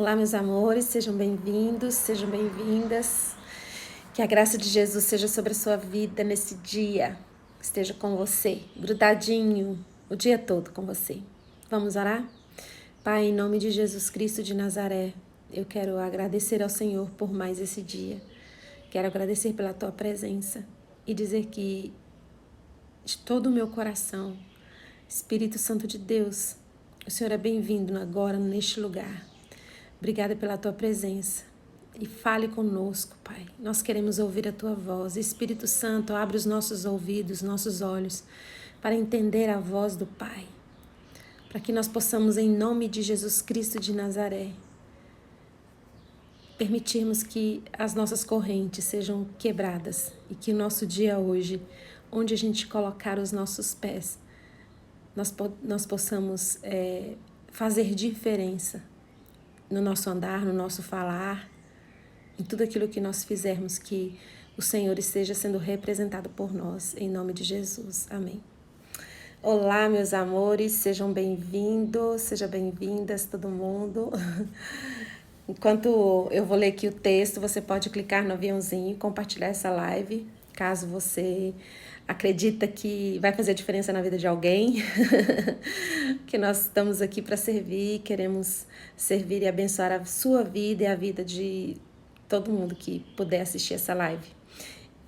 Olá, meus amores, sejam bem-vindos, sejam bem-vindas. Que a graça de Jesus seja sobre a sua vida nesse dia, esteja com você, grudadinho, o dia todo com você. Vamos orar? Pai, em nome de Jesus Cristo de Nazaré, eu quero agradecer ao Senhor por mais esse dia. Quero agradecer pela tua presença e dizer que de todo o meu coração, Espírito Santo de Deus, o Senhor é bem-vindo agora neste lugar. Obrigada pela tua presença e fale conosco, Pai. Nós queremos ouvir a tua voz. Espírito Santo, abre os nossos ouvidos, nossos olhos para entender a voz do Pai, para que nós possamos, em nome de Jesus Cristo de Nazaré, permitirmos que as nossas correntes sejam quebradas e que o nosso dia hoje, onde a gente colocar os nossos pés, nós possamos fazer diferença no nosso andar, no nosso falar, em tudo aquilo que nós fizermos, que o Senhor esteja sendo representado por nós, em nome de Jesus. Amém. Olá, meus amores, sejam bem-vindos, sejam bem-vindas, todo mundo. Enquanto eu vou ler aqui o texto, você pode clicar no aviãozinho e compartilhar essa live, caso você acredita que vai fazer diferença na vida de alguém, que nós estamos aqui para servir, queremos servir e abençoar a sua vida e a vida de todo mundo que puder assistir essa live.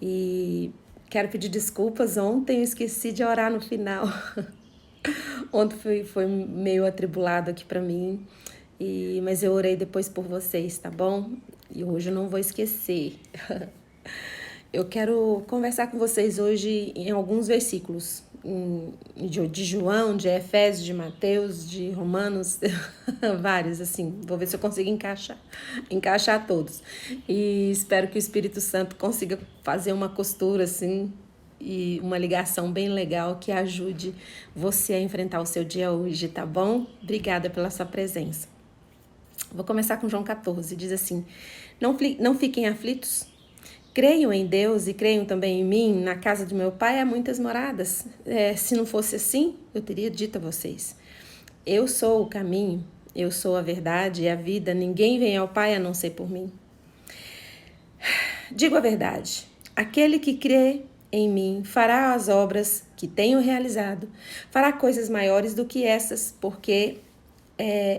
E quero pedir desculpas, ontem eu esqueci de orar no final. Ontem foi meio atribulado aqui para mim, mas eu orei depois por vocês, tá bom? E hoje eu não vou esquecer. Eu quero conversar com vocês hoje em alguns versículos de João, de Efésios, de Mateus, de Romanos, vários, assim. Vou ver se eu consigo encaixar todos. E espero que o Espírito Santo consiga fazer uma costura, assim, e uma ligação bem legal que ajude você a enfrentar o seu dia hoje, tá bom? Obrigada pela sua presença. Vou começar com João 14, diz assim: Não fiquem aflitos. Creiam em Deus e creiam também em mim. Na casa do meu pai há muitas moradas. Se não fosse assim, eu teria dito a vocês. Eu sou o caminho, eu sou a verdade e a vida. Ninguém vem ao Pai a não ser por mim. Digo a verdade. Aquele que crê em mim fará as obras que tenho realizado. Fará coisas maiores do que essas, porque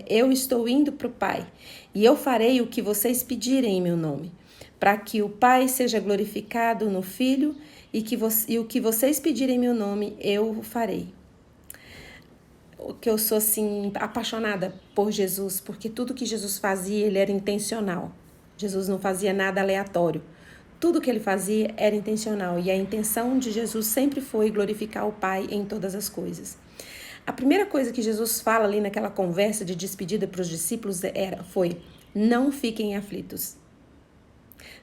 eu estou indo para o Pai. E eu farei o que vocês pedirem em meu nome, para que o Pai seja glorificado no Filho, e o que vocês pedirem em meu nome, eu farei. Que eu sou assim apaixonada por Jesus, porque tudo que Jesus fazia, ele era intencional. Jesus não fazia nada aleatório. Tudo que ele fazia era intencional, e a intenção de Jesus sempre foi glorificar o Pai em todas as coisas. A primeira coisa que Jesus fala ali naquela conversa de despedida para os discípulos foi: não fiquem aflitos.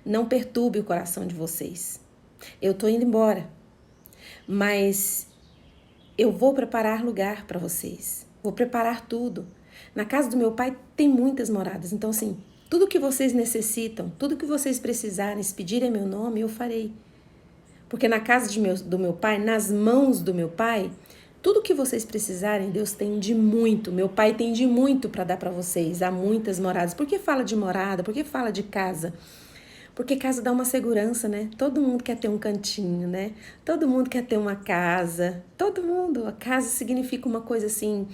Não perturbe o coração de vocês. Eu estou indo embora, mas eu vou preparar lugar para vocês. Vou preparar tudo. Na casa do meu pai tem muitas moradas. Então, assim, tudo que vocês necessitam, tudo que vocês precisarem, se pedirem meu nome, eu farei. Porque na casa do meu pai, nas mãos do meu pai, tudo que vocês precisarem, Deus tem de muito. Meu pai tem de muito para dar para vocês. Há muitas moradas. Por que fala de morada? Por que fala de casa? Porque casa dá uma segurança, né? Todo mundo quer ter um cantinho, né? Todo mundo quer ter uma casa. Todo mundo. A casa significa uma coisa assim,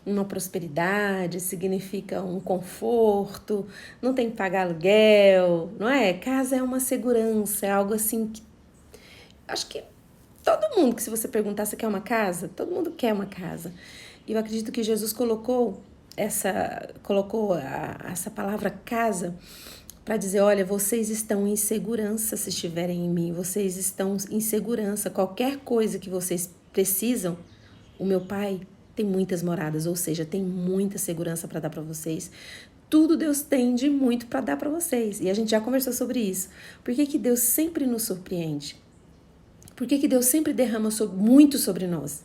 uma prosperidade, significa um conforto, não tem que pagar aluguel, não é? Casa é uma segurança, é algo assim que... Acho que todo mundo, que se você perguntar se quer uma casa, todo mundo quer uma casa. E eu acredito que Jesus colocou essa palavra casa para dizer: olha, vocês estão em segurança se estiverem em mim, vocês estão em segurança. Qualquer coisa que vocês precisam, o meu pai tem muitas moradas, ou seja, tem muita segurança para dar para vocês. Tudo Deus tem de muito para dar para vocês. E a gente já conversou sobre isso. Por que Deus sempre nos surpreende? Por que Deus sempre derrama muito sobre nós?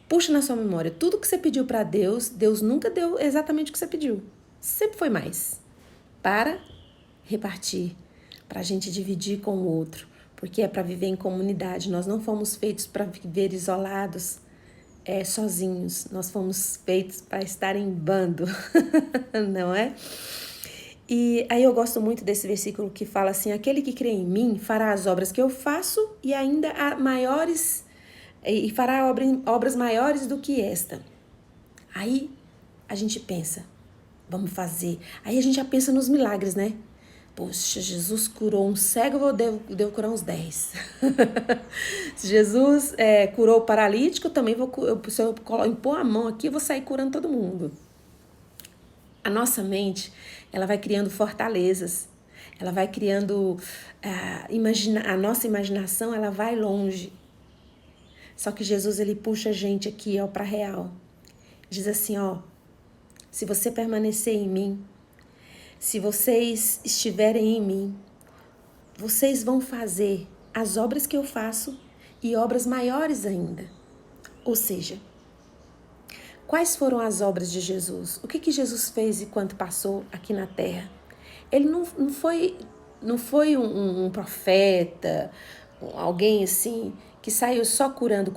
Puxa na sua memória, tudo que você pediu para Deus, Deus nunca deu exatamente o que você pediu. Sempre foi mais. Para repartir, para a gente dividir com o outro, porque é para viver em comunidade. Nós não fomos feitos para viver isolados. sozinhos. Nós fomos feitos para estar em bando, não é? E aí eu gosto muito desse versículo que fala assim: aquele que crê em mim fará as obras que eu faço e ainda maiores, e fará obras maiores do que esta. Aí a gente pensa, vamos fazer. Aí a gente já pensa nos milagres, né? Poxa, Jesus curou um cego, eu devo curar uns 10. Se Jesus curou o paralítico, também se eu impor a mão aqui, eu vou sair curando todo mundo. A nossa mente, ela vai criando fortalezas, ela vai criando, a nossa imaginação, ela vai longe. Só que Jesus, ele puxa a gente aqui, ó, para real. Diz assim, ó, se você permanecer em mim, se vocês estiverem em mim, vocês vão fazer as obras que eu faço e obras maiores ainda. Ou seja, quais foram as obras de Jesus? O que Jesus fez enquanto passou aqui na terra? Ele não foi um profeta, alguém assim, que saiu só curando.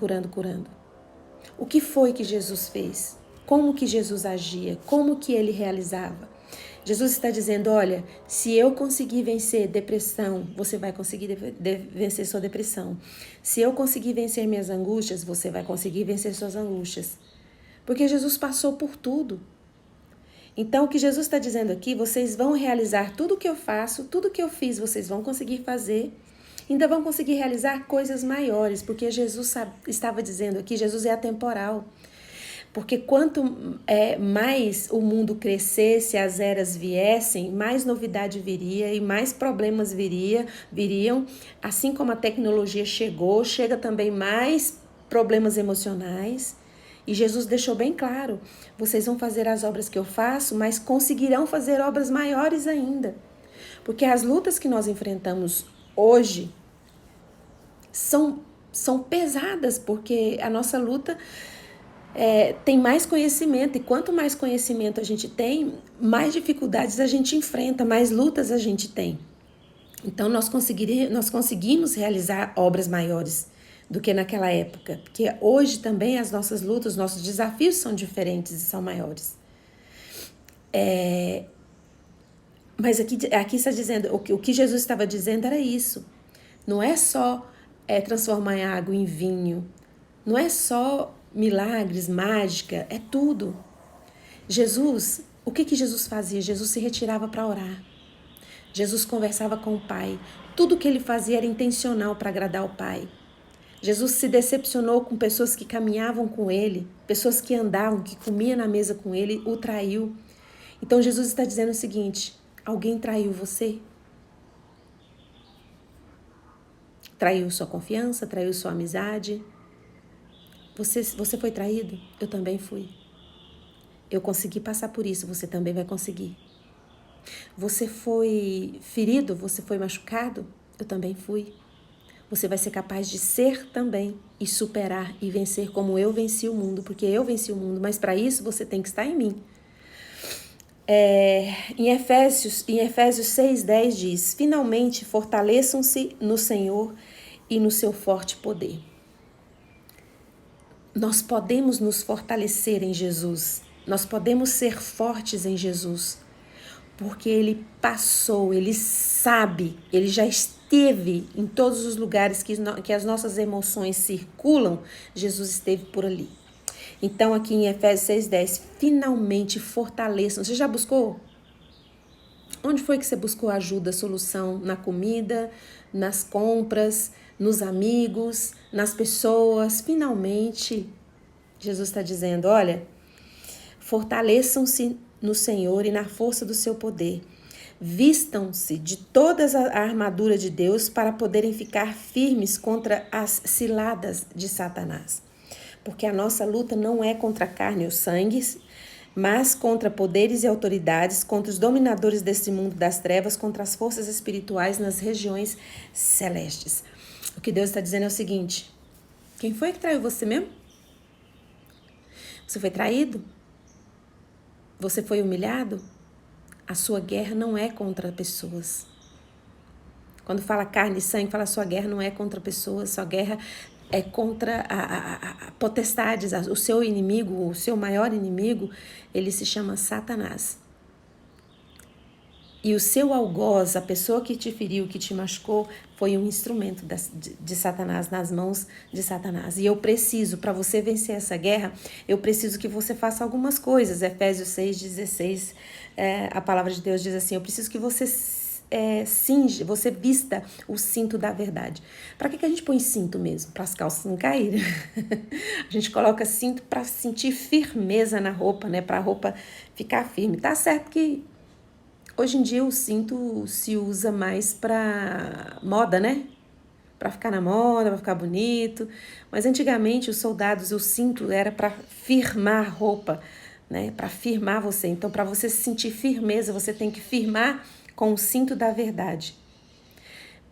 O que foi que Jesus fez? Como que Jesus agia? Como que ele realizava? Jesus está dizendo, olha, se eu conseguir vencer depressão, você vai conseguir vencer sua depressão. Se eu conseguir vencer minhas angústias, você vai conseguir vencer suas angústias. Porque Jesus passou por tudo. Então, o que Jesus está dizendo aqui, vocês vão realizar tudo o que eu faço, tudo que eu fiz, vocês vão conseguir fazer. Ainda vão conseguir realizar coisas maiores, porque Jesus estava dizendo aqui, Jesus é atemporal. Porque quanto mais o mundo crescesse, as eras viessem, mais novidade viria e mais problemas viriam. Assim como a tecnologia chega também mais problemas emocionais. E Jesus deixou bem claro, vocês vão fazer as obras que eu faço, mas conseguirão fazer obras maiores ainda. Porque as lutas que nós enfrentamos hoje são pesadas, porque a nossa luta tem mais conhecimento, e quanto mais conhecimento a gente tem, mais dificuldades a gente enfrenta, mais lutas a gente tem. Então nós conseguimos realizar obras maiores do que naquela época, porque hoje também as nossas lutas, os nossos desafios são diferentes e são maiores. Mas aqui está dizendo, o que Jesus estava dizendo era isso. Não é só transformar a água em vinho, não é só milagres, mágica, é tudo. Jesus, o que Jesus fazia? Jesus se retirava para orar. Jesus conversava com o Pai. Tudo que ele fazia era intencional para agradar o Pai. Jesus se decepcionou com pessoas que caminhavam com ele, pessoas que andavam, que comiam na mesa com ele, o traiu. Então Jesus está dizendo o seguinte, alguém traiu você? Traiu sua confiança, traiu sua amizade? Você foi traído? Eu também fui. Eu consegui passar por isso, você também vai conseguir. Você foi ferido? Você foi machucado? Eu também fui. Você vai ser capaz de ser também e superar e vencer como eu venci o mundo, porque eu venci o mundo, mas para isso você tem que estar em mim. Em Efésios 6:10 diz, finalmente fortaleçam-se no Senhor e no seu forte poder. Nós podemos nos fortalecer em Jesus, nós podemos ser fortes em Jesus, porque ele passou, ele sabe, ele já esteve em todos os lugares que as nossas emoções circulam, Jesus esteve por ali. Então aqui em Efésios 6:10, finalmente fortaleçam. Você já buscou? Onde foi que você buscou ajuda, solução? Na comida, nas compras, nos amigos, nas pessoas? Finalmente, Jesus está dizendo, olha, fortaleçam-se no Senhor e na força do seu poder. Vistam-se de toda a armadura de Deus para poderem ficar firmes contra as ciladas de Satanás. Porque a nossa luta não é contra a carne ou sangue, mas contra poderes e autoridades, contra os dominadores deste mundo das trevas, contra as forças espirituais nas regiões celestes. O que Deus está dizendo é o seguinte, quem foi que traiu você mesmo? Você foi traído? Você foi humilhado? A sua guerra não é contra pessoas. Quando fala carne e sangue, fala sua guerra não é contra pessoas, sua guerra é contra a potestades, o seu inimigo, o seu maior inimigo, ele se chama Satanás. E o seu algoz, a pessoa que te feriu, que te machucou, foi um instrumento de Satanás, nas mãos de Satanás. E eu preciso, para você vencer essa guerra, eu preciso que você faça algumas coisas. Efésios 6,16, a palavra de Deus diz assim, eu preciso que você você vista o cinto da verdade. Para que a gente põe cinto mesmo? Para as calças não caírem. A gente coloca cinto para sentir firmeza na roupa, né? Para a roupa ficar firme. Tá certo que hoje em dia o cinto se usa mais para moda, né? Para ficar na moda, para ficar bonito. Mas antigamente os soldados, o cinto era para firmar a roupa, né? Para firmar você. Então, para você sentir firmeza, você tem que firmar com o cinto da verdade.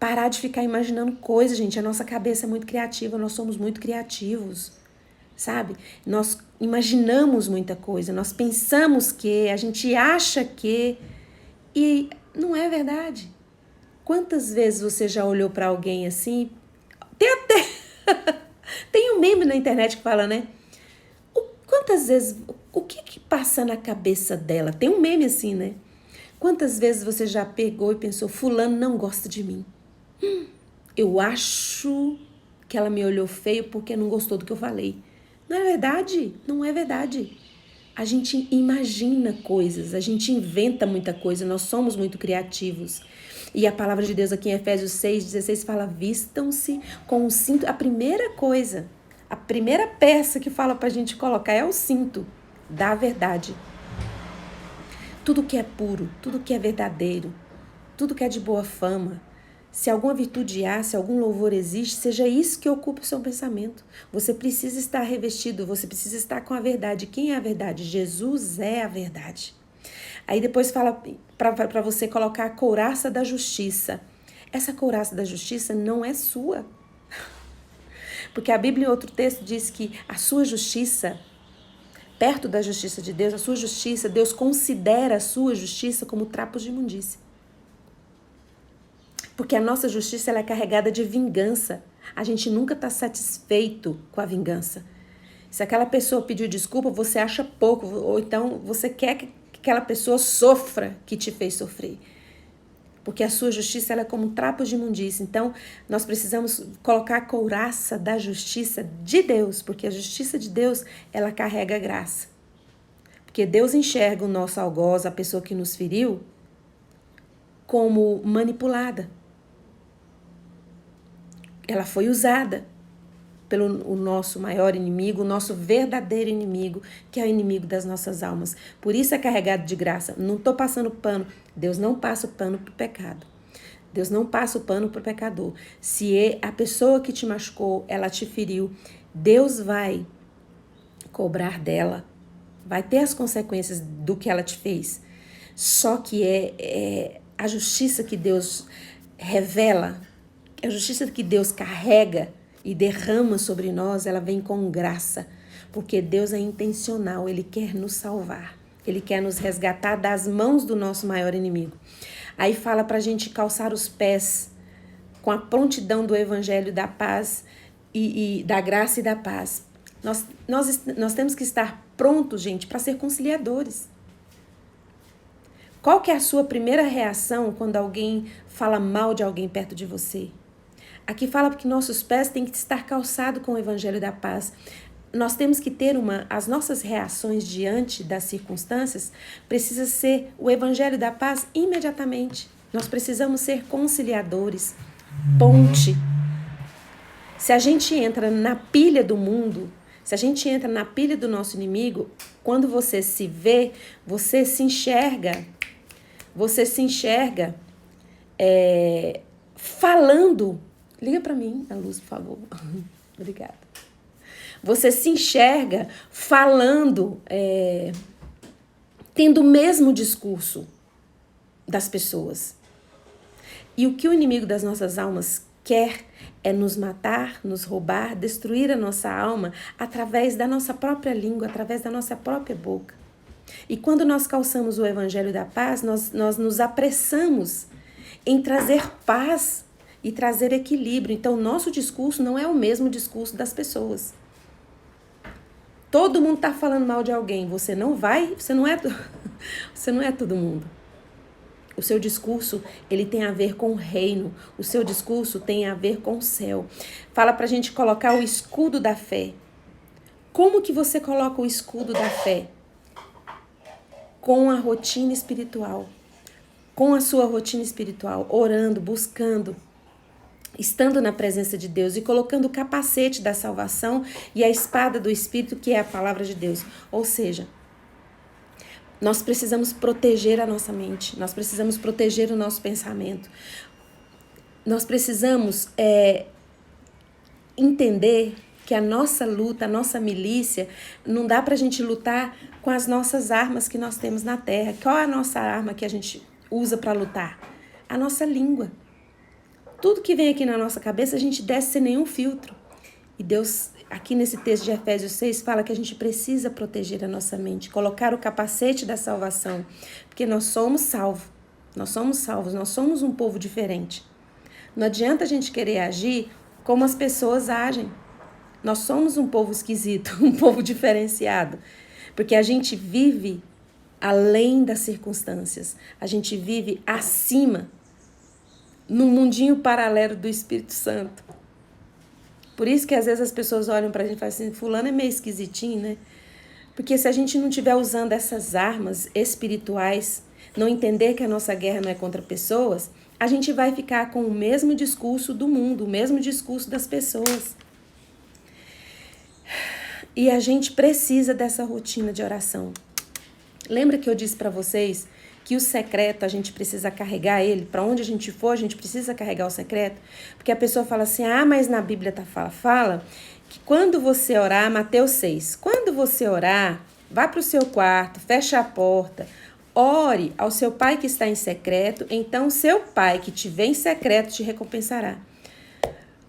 Parar de ficar imaginando coisas, gente. A nossa cabeça é muito criativa, nós somos muito criativos, sabe? Nós imaginamos muita coisa, nós pensamos que, a gente acha que, e não é verdade. Quantas vezes você já olhou para alguém assim? Tem um meme na internet que fala, né? Quantas vezes, o que passa na cabeça dela? Tem um meme assim, né? Quantas vezes você já pegou e pensou, fulano não gosta de mim? Eu acho que ela me olhou feio porque não gostou do que eu falei. Não é verdade? Não é verdade. A gente imagina coisas, a gente inventa muita coisa, nós somos muito criativos. E a palavra de Deus aqui em Efésios 6,16 fala, vistam-se com o cinto. A primeira coisa, a primeira peça que fala pra gente colocar é o cinto da verdade. Tudo que é puro, tudo que é verdadeiro, tudo que é de boa fama, se alguma virtude há, se algum louvor existe, seja isso que ocupe o seu pensamento. Você precisa estar revestido, você precisa estar com a verdade. Quem é a verdade? Jesus é a verdade. Aí depois fala para você colocar a couraça da justiça. Essa couraça da justiça não é sua. Porque a Bíblia em outro texto diz que a sua justiça, perto da justiça de Deus, a sua justiça, Deus considera a sua justiça como trapos de imundícia. Porque a nossa justiça ela é carregada de vingança. A gente nunca está satisfeito com a vingança. Se aquela pessoa pediu desculpa, você acha pouco, ou então você quer que aquela pessoa sofra que te fez sofrer. Porque a sua justiça ela é como um trapo de imundícia. Então, nós precisamos colocar a couraça da justiça de Deus, porque a justiça de Deus, ela carrega graça. Porque Deus enxerga o nosso algoz, a pessoa que nos feriu, como manipulada. Ela foi usada pelo o nosso maior inimigo, o nosso verdadeiro inimigo, que é o inimigo das nossas almas. Por isso é carregado de graça. Não estou passando pano. Deus não passa o pano para o pecado. Deus não passa o pano para o pecador. Se a pessoa que te machucou, ela te feriu, Deus vai cobrar dela, vai ter as consequências do que ela te fez. Só que é a justiça que Deus revela, a justiça que Deus carrega e derrama sobre nós, ela vem com graça, porque Deus é intencional, Ele quer nos salvar, Ele quer nos resgatar das mãos do nosso maior inimigo. Aí fala pra gente calçar os pés com a prontidão do evangelho da paz e da graça e da paz. Nós temos que estar prontos, gente, para ser conciliadores. Qual que é a sua primeira reação quando alguém fala mal de alguém perto de você? Aqui fala que nossos pés têm que estar calçados com o evangelho da paz. Nós temos que ter as nossas reações diante das circunstâncias precisa ser o evangelho da paz imediatamente. Nós precisamos ser conciliadores, ponte. Se a gente entra na pilha do mundo, se a gente entra na pilha do nosso inimigo, quando você se vê, você se enxerga falando. Liga para mim, a luz, por favor. Obrigada. Você se enxerga falando, tendo o mesmo discurso das pessoas. E o que o inimigo das nossas almas quer é nos matar, nos roubar, destruir a nossa alma através da nossa própria língua, através da nossa própria boca. E quando nós calçamos o evangelho da paz, nós nos apressamos em trazer paz, e trazer equilíbrio. Então, nosso discurso não é o mesmo discurso das pessoas. Todo mundo está falando mal de alguém. Você não é todo mundo. O seu discurso, ele tem a ver com o reino. O seu discurso tem a ver com o céu. Fala pra gente colocar o escudo da fé. Como que você coloca o escudo da fé? Com a rotina espiritual. Com a sua rotina espiritual. Orando, buscando, estando na presença de Deus e colocando o capacete da salvação e a espada do Espírito, que é a palavra de Deus. Ou seja, nós precisamos proteger a nossa mente, nós precisamos proteger o nosso pensamento. Nós precisamos entender que a nossa luta, a nossa milícia, não dá pra gente lutar com as nossas armas que nós temos na terra. Qual é a nossa arma que a gente usa para lutar? A nossa língua. Tudo que vem aqui na nossa cabeça, a gente desce sem nenhum filtro. E Deus, aqui nesse texto de Efésios 6, fala que a gente precisa proteger a nossa mente, colocar o capacete da salvação, porque nós somos salvos, nós somos um povo diferente. Não adianta a gente querer agir como as pessoas agem. Nós somos um povo esquisito, um povo diferenciado, porque a gente vive além das circunstâncias, a gente vive acima, num mundinho paralelo do Espírito Santo. Por isso que às vezes as pessoas olham pra gente e falam assim, fulano é meio esquisitinho, né? Porque se a gente não estiver usando essas armas espirituais, não entender que a nossa guerra não é contra pessoas, a gente vai ficar com o mesmo discurso do mundo, o mesmo discurso das pessoas. E a gente precisa dessa rotina de oração. Lembra que eu disse para vocês que o secreto a gente precisa carregar ele? Para onde a gente for, a gente precisa carregar o secreto? Porque a pessoa fala assim, mas na Bíblia fala que quando você orar, Mateus 6, quando você orar, vá para o seu quarto, fecha a porta, ore ao seu pai que está em secreto, então seu pai que te vê em secreto te recompensará.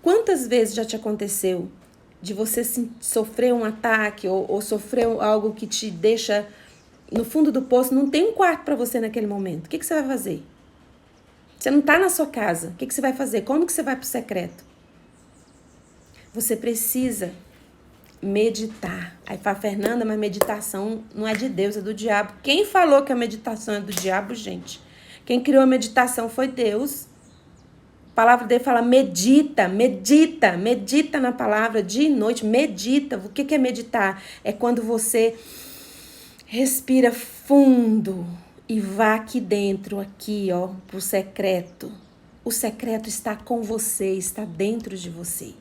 Quantas vezes já te aconteceu de você sofrer um ataque ou sofrer algo que te deixa no fundo do poço, não tem um quarto para você naquele momento? O que você vai fazer? Você não está na sua casa. O que você vai fazer? Como que você vai para o secreto? Você precisa meditar. Aí fala, Fernanda, mas meditação não é de Deus, é do diabo. Quem falou que a meditação é do diabo, gente? Quem criou a meditação foi Deus. A palavra dele fala medita na palavra dia e noite, medita. O que é meditar? É quando você respira fundo e vá aqui dentro, aqui, ó, pro secreto. O secreto está com você, está dentro de você.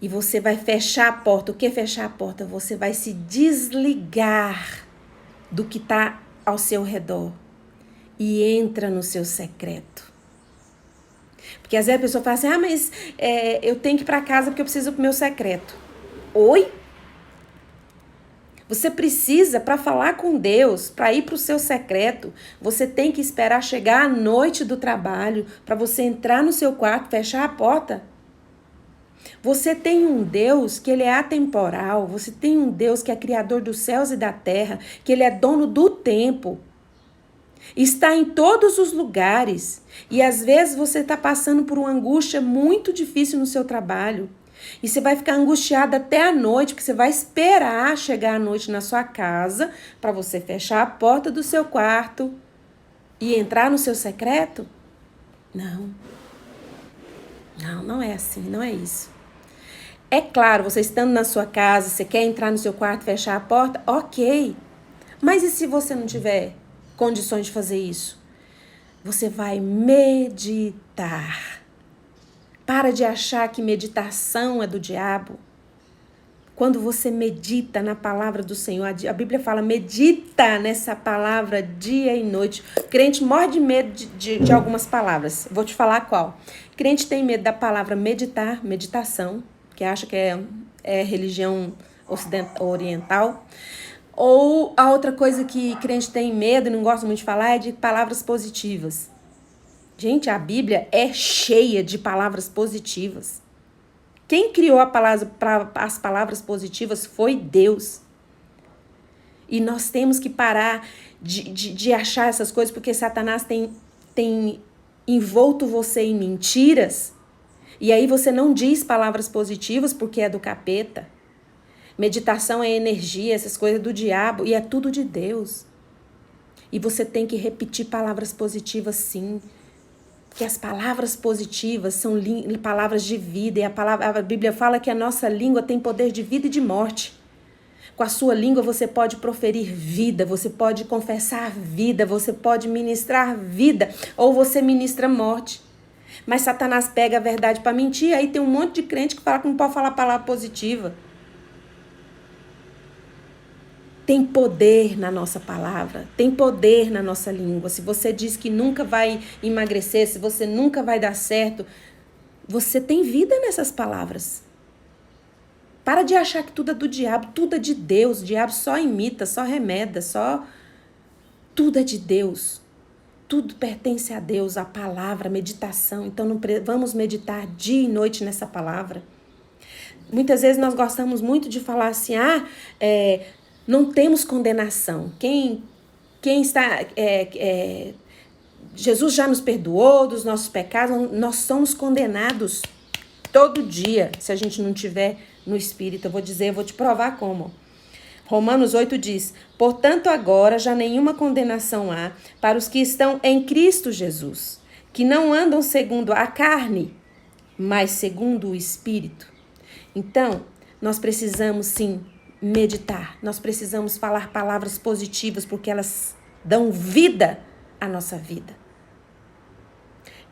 E você vai fechar a porta. O que é fechar a porta? Você vai se desligar do que está ao seu redor e entra no seu secreto. Porque às vezes a pessoa fala assim, mas eu tenho que ir para casa porque eu preciso pro meu secreto. Oi? Você precisa, para falar com Deus, para ir para o seu secreto, você tem que esperar chegar à noite do trabalho, para você entrar no seu quarto, fechar a porta. Você tem um Deus que ele é atemporal, você tem um Deus que é criador dos céus e da terra, que ele é dono do tempo. Está em todos os lugares. E às vezes você está passando por uma angústia muito difícil no seu trabalho. E você vai ficar angustiada até a noite, porque você vai esperar chegar a noite na sua casa para você fechar a porta do seu quarto e entrar no seu secreto? Não. Não é assim, não é isso. É claro, você estando na sua casa, você quer entrar no seu quarto e fechar a porta? Ok. Mas e se você não tiver condições de fazer isso? Você vai meditar. Para de achar que meditação é do diabo. Quando você medita na palavra do Senhor, a Bíblia fala, medita nessa palavra dia e noite. O crente morre de medo de algumas palavras. Vou te falar qual. O crente tem medo da palavra meditar, meditação, que acha que é religião oriental. Ou a outra coisa que crente tem medo e não gosta muito de falar é de palavras positivas. Gente, a Bíblia é cheia de palavras positivas. Quem criou as palavras positivas foi Deus. E nós temos que parar de achar essas coisas, porque Satanás tem envolto você em mentiras, e aí você não diz palavras positivas porque é do capeta. Meditação é energia, essas coisas do diabo, e é tudo de Deus. E você tem que repetir palavras positivas, sim. Porque as palavras positivas são palavras de vida. E a Bíblia fala que a nossa língua tem poder de vida e de morte. Com a sua língua você pode proferir vida, você pode confessar vida, você pode ministrar vida, ou você ministra morte. Mas Satanás pega a verdade para mentir, aí tem um monte de crente que fala que não pode falar palavra positiva. Tem poder na nossa palavra, tem poder na nossa língua. Se você diz que nunca vai emagrecer, se você nunca vai dar certo, você tem vida nessas palavras. Para de achar que tudo é do diabo, tudo é de Deus. O diabo só imita, só remeda, tudo é de Deus. Tudo pertence a Deus, a palavra, a meditação. Então vamos meditar dia e noite nessa palavra. Muitas vezes nós gostamos muito de falar assim, não temos condenação. Quem está... Jesus já nos perdoou dos nossos pecados, nós somos condenados todo dia, se a gente não tiver no Espírito. Eu vou te provar como. Romanos 8 diz, portanto agora já nenhuma condenação há para os que estão em Cristo Jesus, que não andam segundo a carne, mas segundo o Espírito. Então, nós precisamos sim meditar, nós precisamos falar palavras positivas, porque elas dão vida à nossa vida.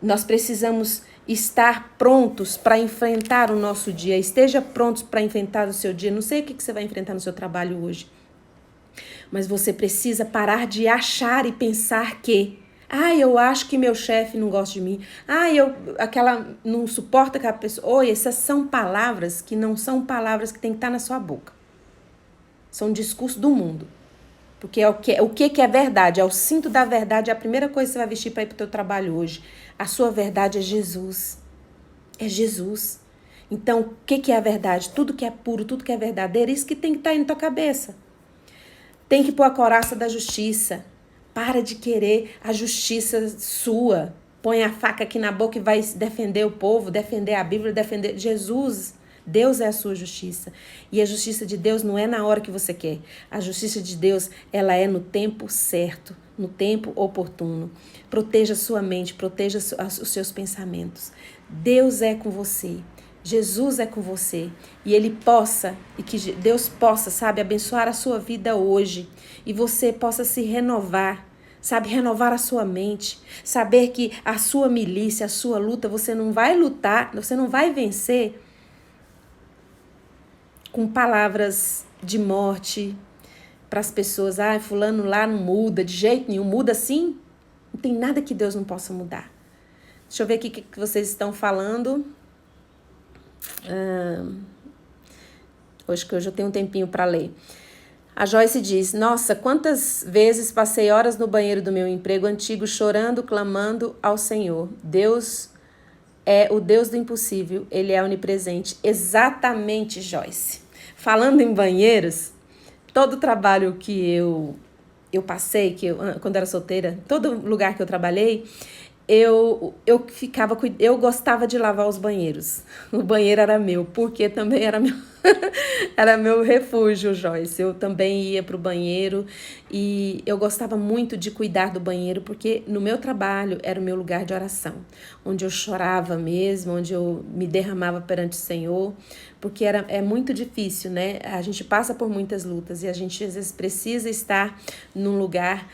Nós precisamos estar prontos para enfrentar o nosso dia. Esteja prontos para enfrentar o seu dia. Não sei o que você vai enfrentar no seu trabalho hoje, mas você precisa parar de achar e pensar que eu acho que meu chefe não gosta de mim. Não suporta aquela pessoa. Essas são palavras que não são palavras que tem que estar na sua boca. São discurso do mundo. Porque o que é verdade? É o cinto da verdade. É a primeira coisa que você vai vestir para ir para o teu trabalho hoje. A sua verdade é Jesus. É Jesus. Então, o que é a verdade? Tudo que é puro, tudo que é verdadeiro, isso que tem que estar aí na tua cabeça. Tem que pôr a couraça da justiça. Para de querer a justiça sua. Põe a faca aqui na boca e vai defender o povo, defender a Bíblia, defender Jesus. Deus é a sua justiça. E a justiça de Deus não é na hora que você quer. A justiça de Deus, ela é no tempo certo, no tempo oportuno. Proteja a sua mente, proteja os seus pensamentos. Deus é com você. Jesus é com você. E que Deus possa, abençoar a sua vida hoje. E você possa se renovar. Renovar a sua mente, saber que a sua milícia, a sua luta, você não vai lutar, você não vai vencer com palavras de morte para as pessoas. Fulano lá não muda de jeito nenhum, muda sim. Não tem nada que Deus não possa mudar. Deixa eu ver aqui o que vocês estão falando. Hoje eu tenho um tempinho para ler. A Joyce diz, nossa, quantas vezes passei horas no banheiro do meu emprego antigo chorando, clamando ao Senhor. Deus é o Deus do impossível, Ele é onipresente. Exatamente, Joyce. Falando em banheiros, todo o trabalho que eu passei, quando era solteira, todo lugar que eu trabalhei, eu gostava de lavar os banheiros. O banheiro era meu, porque também era meu, era meu refúgio, Joyce. Eu também ia para o banheiro e eu gostava muito de cuidar do banheiro, porque no meu trabalho era o meu lugar de oração, onde eu chorava mesmo, onde eu me derramava perante o Senhor, porque é muito difícil, né? A gente passa por muitas lutas e a gente às vezes precisa estar num lugar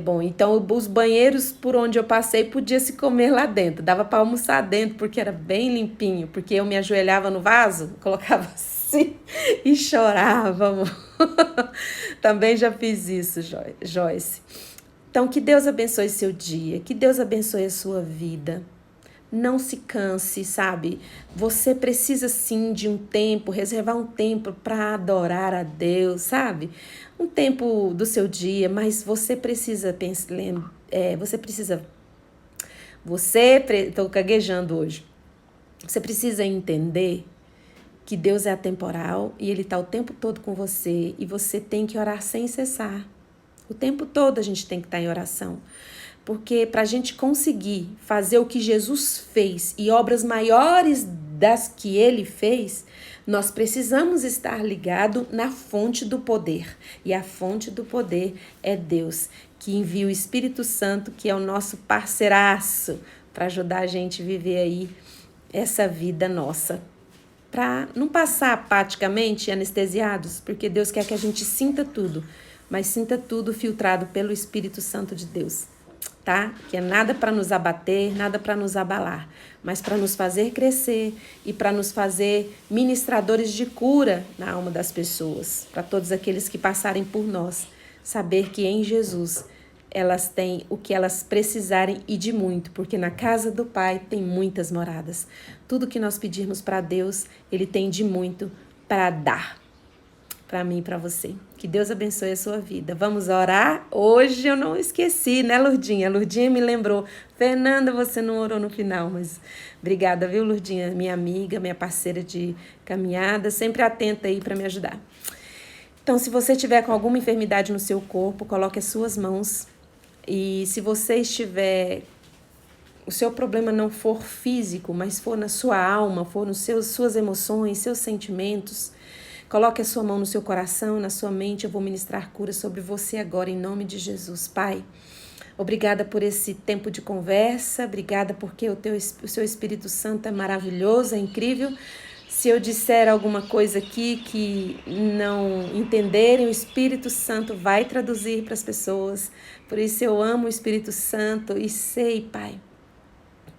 bom. Então os banheiros por onde eu passei podia se comer lá dentro, dava para almoçar dentro porque era bem limpinho, porque eu me ajoelhava no vaso, colocava assim e chorava. Também já fiz isso, Joyce. Então que Deus abençoe seu dia, que Deus abençoe a sua vida. Não se canse, Você precisa sim de um tempo, reservar um tempo para adorar a Deus, Um tempo do seu dia, mas você precisa estou gaguejando hoje. Você precisa entender que Deus é atemporal e Ele está o tempo todo com você e você tem que orar sem cessar. O tempo todo a gente tem que estar em oração. porque para a gente conseguir fazer o que Jesus fez e obras maiores das que ele fez, nós precisamos estar ligado na fonte do poder. E a fonte do poder é Deus, que envia o Espírito Santo, que é o nosso parceiraço, para ajudar a gente a viver aí essa vida nossa. Para não passar apaticamente anestesiados, porque Deus quer que a gente sinta tudo, mas sinta tudo filtrado pelo Espírito Santo de Deus, tá? Que é nada para nos abater, nada para nos abalar, mas para nos fazer crescer e para nos fazer ministradores de cura na alma das pessoas, para todos aqueles que passarem por nós, saber que em Jesus elas têm o que elas precisarem e de muito, porque na casa do Pai tem muitas moradas. Tudo que nós pedirmos para Deus, Ele tem de muito para dar. Para mim e para você. Que Deus abençoe a sua vida. Vamos orar? Hoje eu não esqueci, né, Lurdinha? Lurdinha me lembrou. Fernanda, você não orou no final, mas obrigada, viu, Lurdinha? Minha amiga, minha parceira de caminhada, sempre atenta aí para me ajudar. Então, se você estiver com alguma enfermidade no seu corpo, coloque as suas mãos. E se você estiver, o seu problema não for físico, mas for na sua alma, for nos suas emoções, seus sentimentos, coloque a sua mão no seu coração, na sua mente. Eu vou ministrar cura sobre você agora, em nome de Jesus. Pai, obrigada por esse tempo de conversa, obrigada porque o seu Espírito Santo é maravilhoso, é incrível. Se eu disser alguma coisa aqui que não entenderem, o Espírito Santo vai traduzir para as pessoas. Por isso eu amo o Espírito Santo e sei, Pai,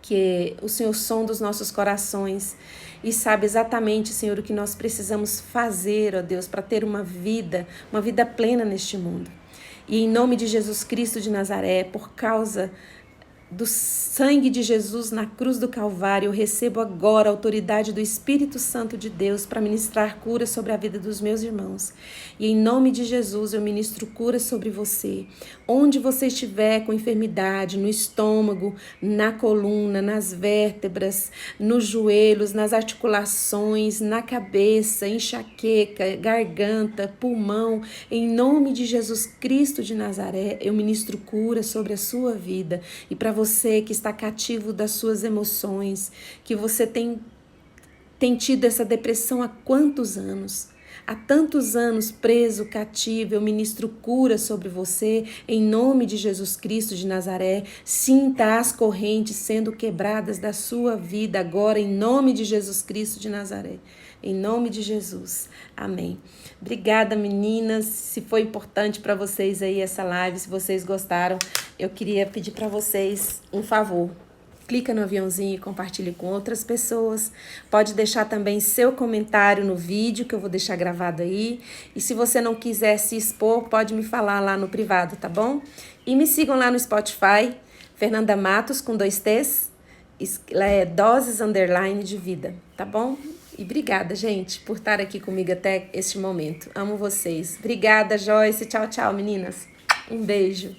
que o Senhor sonda os nossos corações e sabe exatamente, Senhor, o que nós precisamos fazer, ó Deus, para ter uma vida plena neste mundo. E em nome de Jesus Cristo de Nazaré, por causa do sangue de Jesus na cruz do Calvário, eu recebo agora a autoridade do Espírito Santo de Deus para ministrar cura sobre a vida dos meus irmãos. E em nome de Jesus eu ministro cura sobre você. Onde você estiver com enfermidade, no estômago, na coluna, nas vértebras, nos joelhos, nas articulações, na cabeça, enxaqueca, garganta, pulmão, em nome de Jesus Cristo de Nazaré, eu ministro cura sobre a sua vida. E para você que está cativo das suas emoções, que você tem tido essa depressão há quantos anos? Há tantos anos preso, cativo, eu ministro cura sobre você, em nome de Jesus Cristo de Nazaré. Sinta as correntes sendo quebradas da sua vida agora, em nome de Jesus Cristo de Nazaré. Em nome de Jesus. Amém. Obrigada, meninas. Se foi importante para vocês aí essa live, se vocês gostaram, eu queria pedir para vocês um favor. Clica no aviãozinho e compartilhe com outras pessoas. Pode deixar também seu comentário no vídeo, que eu vou deixar gravado aí. E se você não quiser se expor, pode me falar lá no privado, tá bom? E me sigam lá no Spotify, Fernanda Matos, com 2 T's. É Doses _ de Vida, tá bom? E obrigada, gente, por estar aqui comigo até este momento. Amo vocês. Obrigada, Joyce. Tchau, tchau, meninas. Um beijo.